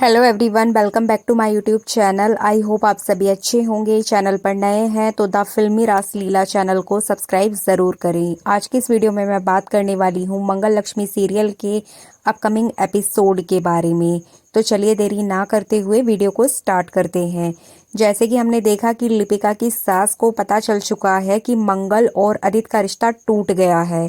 Hello everyone, welcome back to my YouTube channel. I hope आप सभी अच्छे होंगे। चैनल पर नए हैं तो द फिल्मी रासलीला चैनल को सब्सक्राइब ज़रूर करें। आज की इस वीडियो में मैं बात करने वाली हूँ मंगल लक्ष्मी सीरियल के अपकमिंग एपिसोड के बारे में। तो चलिए देरी ना करते हुए वीडियो को स्टार्ट करते हैं। जैसे कि हमने देखा कि लिपिका की सास को पता चल चुका है कि मंगल और अदित का रिश्ता टूट गया है।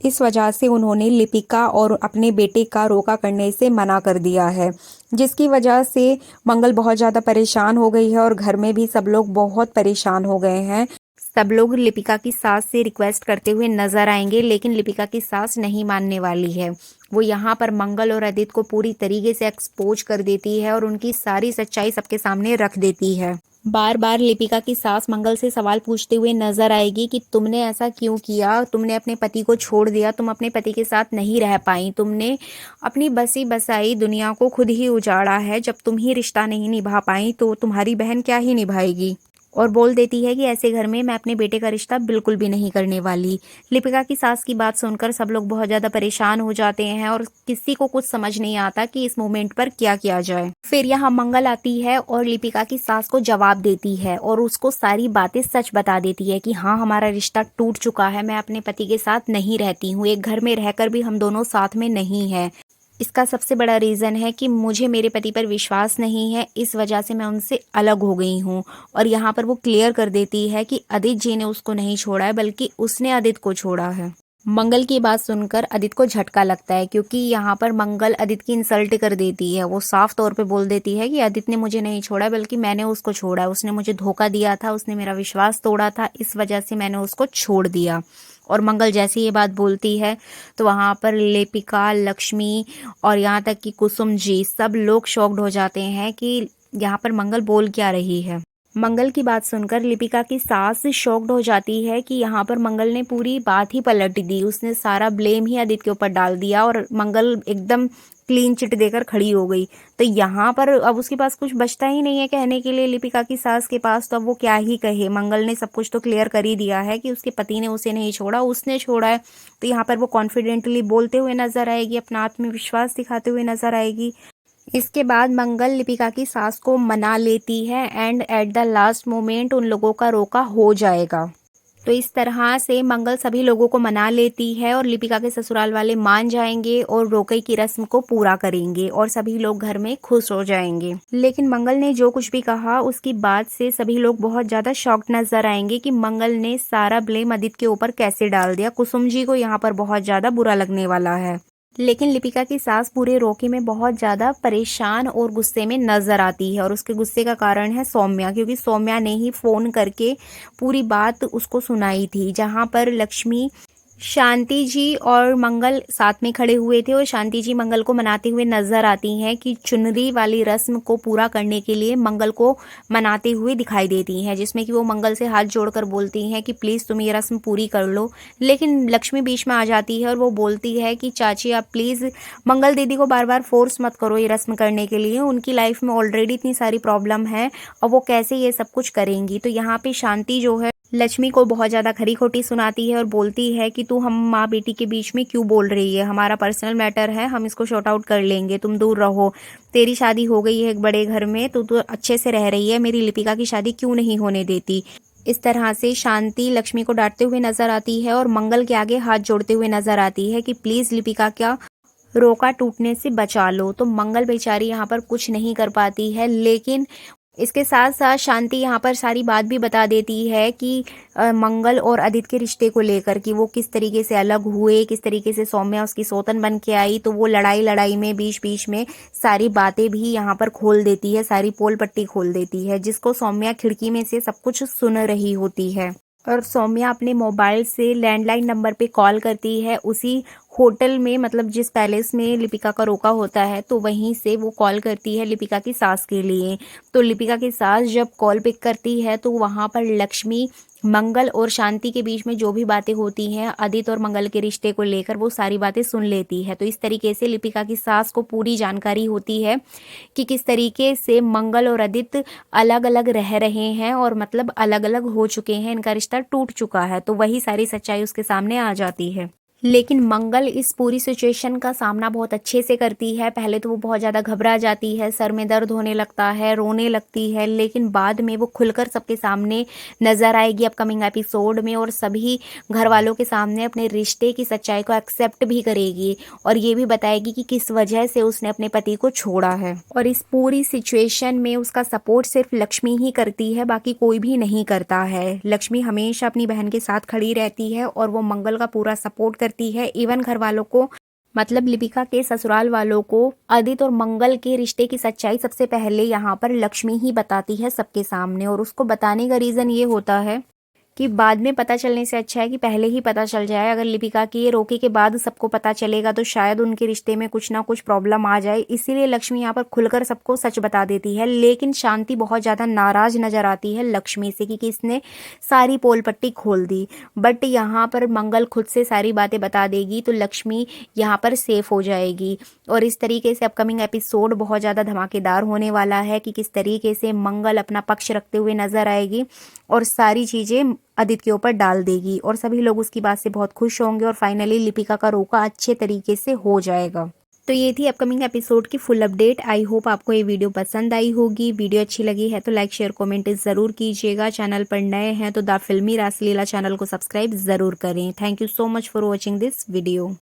इस वजह से उन्होंने लिपिका और अपने बेटे का रोका करने से मना कर दिया है, जिसकी वजह से मंगल बहुत ज़्यादा परेशान हो गई है और घर में भी सब लोग बहुत परेशान हो गए हैं। सब लोग लिपिका की सास से रिक्वेस्ट करते हुए नजर आएंगे, लेकिन लिपिका की सास नहीं मानने वाली है। वो यहाँ पर मंगल और अदित को पूरी तरीके से एक्सपोज कर देती है और उनकी सारी सच्चाई सबके सामने रख देती है। बार बार लिपिका की सास मंगल से सवाल पूछते हुए नजर आएगी कि तुमने ऐसा क्यों किया, तुमने अपने पति को छोड़ दिया, तुम अपने पति के साथ नहीं रह पाई, तुमने अपनी बसी बसाई दुनिया को खुद ही उजाड़ा है। जब तुम ही रिश्ता नहीं निभा पाई तो तुम्हारी बहन क्या ही निभाएगी। और बोल देती है कि ऐसे घर में मैं अपने बेटे का रिश्ता बिल्कुल भी नहीं करने वाली। लिपिका की सास की बात सुनकर सब लोग बहुत ज्यादा परेशान हो जाते हैं और किसी को कुछ समझ नहीं आता कि इस मोमेंट पर क्या किया जाए। फिर यहाँ मंगल आती है और लिपिका की सास को जवाब देती है और उसको सारी बातें सच बता देती है कि हाँ, हमारा रिश्ता टूट चुका है, मैं अपने पति के साथ नहीं रहती हूँ, एक घर में रहकर भी हम दोनों साथ में नहीं है। इसका सबसे बड़ा रीज़न है कि मुझे मेरे पति पर विश्वास नहीं है, इस वजह से मैं उनसे अलग हो गई हूँ। और यहाँ पर वो क्लियर कर देती है कि अदित जी ने उसको नहीं छोड़ा है, बल्कि उसने अदित को छोड़ा है। मंगल की बात सुनकर अदित को झटका लगता है, क्योंकि यहाँ पर मंगल अदित की इंसल्ट कर देती है। वो साफ तौर पे बोल देती है कि अदित ने मुझे नहीं छोड़ा, बल्कि मैंने उसको छोड़ा है। उसने मुझे धोखा दिया था, उसने मेरा विश्वास तोड़ा था, इस वजह से मैंने उसको छोड़ दिया। और मंगल जैसे ये बात बोलती है तो वहाँ पर लिपिका, लक्ष्मी और यहाँ तक कि कुसुम जी सब लोग शॉक्ड हो जाते हैं कि यहाँ पर मंगल बोल क्या रही है। मंगल की बात सुनकर लिपिका की सास शॉक्ड हो जाती है कि यहाँ पर मंगल ने पूरी बात ही पलट दी। उसने सारा ब्लेम ही अदित के ऊपर डाल दिया और मंगल एकदम क्लीन चिट देकर खड़ी हो गई। तो यहाँ पर अब उसके पास कुछ बचता ही नहीं है कहने के लिए लिपिका की सास के पास। तो अब वो क्या ही कहे। मंगल ने सब कुछ तो क्लियर कर ही दिया है कि उसके पति ने उसे नहीं छोड़ा, उसने छोड़ा है। तो यहाँ पर वो कॉन्फिडेंटली बोलते हुए नजर आएगी, अपना आत्मविश्वास दिखाते हुए नजर आएगी। इसके बाद मंगल लिपिका की सास को मना लेती है and at the last moment उन लोगों का रोका हो जाएगा। तो इस तरह से मंगल सभी लोगों को मना लेती है और लिपिका के ससुराल वाले मान जाएंगे और रोके की रस्म को पूरा करेंगे और सभी लोग घर में खुश हो जाएंगे। लेकिन मंगल ने जो कुछ भी कहा उसकी बात से सभी लोग बहुत ज्यादा शॉक्ड नजर आएंगे कि मंगल ने सारा ब्लेम अदित के ऊपर कैसे डाल दिया। कुसुम जी को यहाँ पर बहुत ज्यादा बुरा लगने वाला है। लेकिन लिपिका की सास पूरे रोके में बहुत ज्यादा परेशान और गुस्से में नजर आती है और उसके गुस्से का कारण है सौम्या, क्योंकि सौम्या ने ही फोन करके पूरी बात उसको सुनाई थी। जहां पर लक्ष्मी, शांति जी और मंगल साथ में खड़े हुए थे और शांति जी मंगल को मनाते हुए नजर आती हैं कि चुनरी वाली रस्म को पूरा करने के लिए मंगल को मनाते हुए दिखाई देती हैं, जिसमें कि वो मंगल से हाथ जोड़कर बोलती हैं कि प्लीज तुम ये रस्म पूरी कर लो। लेकिन लक्ष्मी बीच में आ जाती है और वो बोलती है कि चाची आप प्लीज मंगल दीदी को बार बार फोर्स मत करो ये रस्म करने के लिए, उनकी लाइफ में ऑलरेडी इतनी सारी प्रॉब्लम है और वो कैसे ये सब कुछ करेंगी। तो यहाँ पे शांति जो है लक्ष्मी को बहुत ज्यादा खरी खोटी सुनाती है और बोलती है कि तू हम माँ बेटी के बीच में क्यों बोल रही है, हमारा पर्सनल मैटर है, हम इसको शॉर्ट आउट कर लेंगे, तुम दूर रहो, तेरी शादी हो गई है एक बड़े घर में, तो अच्छे से रह रही है, मेरी लिपिका की शादी क्यों नहीं होने देती। इस तरह से शांति लक्ष्मी को डांटते हुए नजर आती है और मंगल के आगे हाथ जोड़ते हुए नजर आती है कि प्लीज लिपिका का रोका टूटने से बचा लो। तो मंगल बेचारी यहाँ पर कुछ नहीं कर पाती है। लेकिन इसके साथ साथ शांति यहाँ पर सारी बात भी बता देती है कि मंगल और अदित के रिश्ते को लेकर कि वो किस तरीके से अलग हुए, किस तरीके से सौम्या उसकी सौतन बन के आई। तो वो लड़ाई लड़ाई में बीच बीच में सारी बातें भी यहाँ पर खोल देती है, सारी पोल पट्टी खोल देती है, जिसको सौम्या खिड़की में से सब कुछ सुन रही होती है। और सौम्या अपने मोबाइल से लैंडलाइन नंबर पे कॉल करती है उसी होटल में, मतलब जिस पैलेस में लिपिका का रोका होता है, तो वहीं से वो कॉल करती है लिपिका की सास के लिए। तो लिपिका की सास जब कॉल पिक करती है तो वहां पर लक्ष्मी, मंगल और शांति के बीच में जो भी बातें होती हैं अदित और मंगल के रिश्ते को लेकर, वो सारी बातें सुन लेती है। तो इस तरीके से लिपिका की सास को पूरी जानकारी होती है कि किस तरीके से मंगल और अदित अलग अलग रह रहे हैं और मतलब अलग अलग हो चुके हैं, इनका रिश्ता टूट चुका है। तो वही सारी सच्चाई उसके सामने आ जाती है। लेकिन मंगल इस पूरी सिचुएशन का सामना बहुत अच्छे से करती है। पहले तो वो बहुत ज़्यादा घबरा जाती है, सर में दर्द होने लगता है, रोने लगती है, लेकिन बाद में वो खुलकर सबके सामने नज़र आएगी अपकमिंग एपिसोड में और सभी घर वालों के सामने अपने रिश्ते की सच्चाई को एक्सेप्ट भी करेगी और ये भी बताएगी कि किस वजह से उसने अपने पति को छोड़ा है। और इस पूरी सिचुएशन में उसका सपोर्ट सिर्फ लक्ष्मी ही करती है, बाकी कोई भी नहीं करता है। लक्ष्मी हमेशा अपनी बहन के साथ खड़ी रहती है और वो मंगल का पूरा सपोर्ट करती है। इवन घर वालों को, मतलब लिपिका के ससुराल वालों को, आदित्य और मंगल के रिश्ते की सच्चाई सबसे पहले यहाँ पर लक्ष्मी ही बताती है सबके सामने। और उसको बताने का रीज़न ये होता है कि बाद में पता चलने से अच्छा है कि पहले ही पता चल जाए। अगर लिपिका की ये रोके के बाद सबको पता चलेगा तो शायद उनके रिश्ते में कुछ ना कुछ प्रॉब्लम आ जाए, इसीलिए लक्ष्मी यहाँ पर खुलकर सबको सच बता देती है। लेकिन शांति बहुत ज़्यादा नाराज नजर आती है लक्ष्मी से कि किसने सारी पोल पट्टी खोल दी। बट यहाँ पर मंगल खुद से सारी बातें बता देगी तो लक्ष्मी यहाँ पर सेफ हो जाएगी। और इस तरीके से अपकमिंग एपिसोड बहुत ज़्यादा धमाकेदार होने वाला है कि किस तरीके से मंगल अपना पक्ष रखते हुए नजर आएगी और सारी चीज़ें आदित्य के ऊपर डाल देगी और सभी लोग उसकी बात से बहुत खुश होंगे और फाइनली लिपिका का रोका अच्छे तरीके से हो जाएगा। तो ये थी अपकमिंग एपिसोड की फुल अपडेट। आई होप आपको ये वीडियो पसंद आई होगी। वीडियो अच्छी लगी है तो लाइक शेयर कमेंट ज़रूर कीजिएगा। चैनल पर नए हैं तो द फिल्मी रासलीला चैनल को सब्सक्राइब ज़रूर करें। Thank you so much for watching this video.